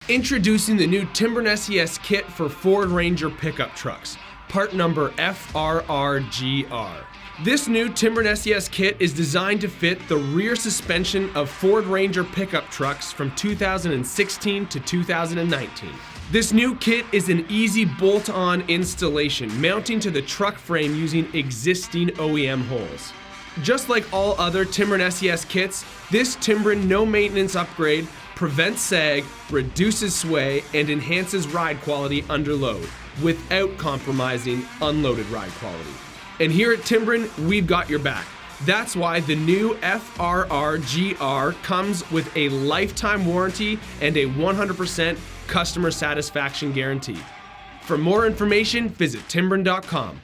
Introducing the new Timbren SES kit for Ford Ranger pickup trucks, part number FRRGR. This new Timbren SES kit is designed to fit the rear suspension of Ford Ranger pickup trucks from 2016 to 2019. This new kit is an easy bolt-on installation, mounting to the truck frame using existing OEM holes. Just like all other Timbren SES kits, this Timbren no-maintenance upgrade prevents sag, reduces sway, and enhances ride quality under load, without compromising unloaded ride quality. And here at Timbren, we've got your back. That's why the new FRRGR comes with a lifetime warranty and a 100% customer satisfaction guarantee. For more information, visit Timbren.com.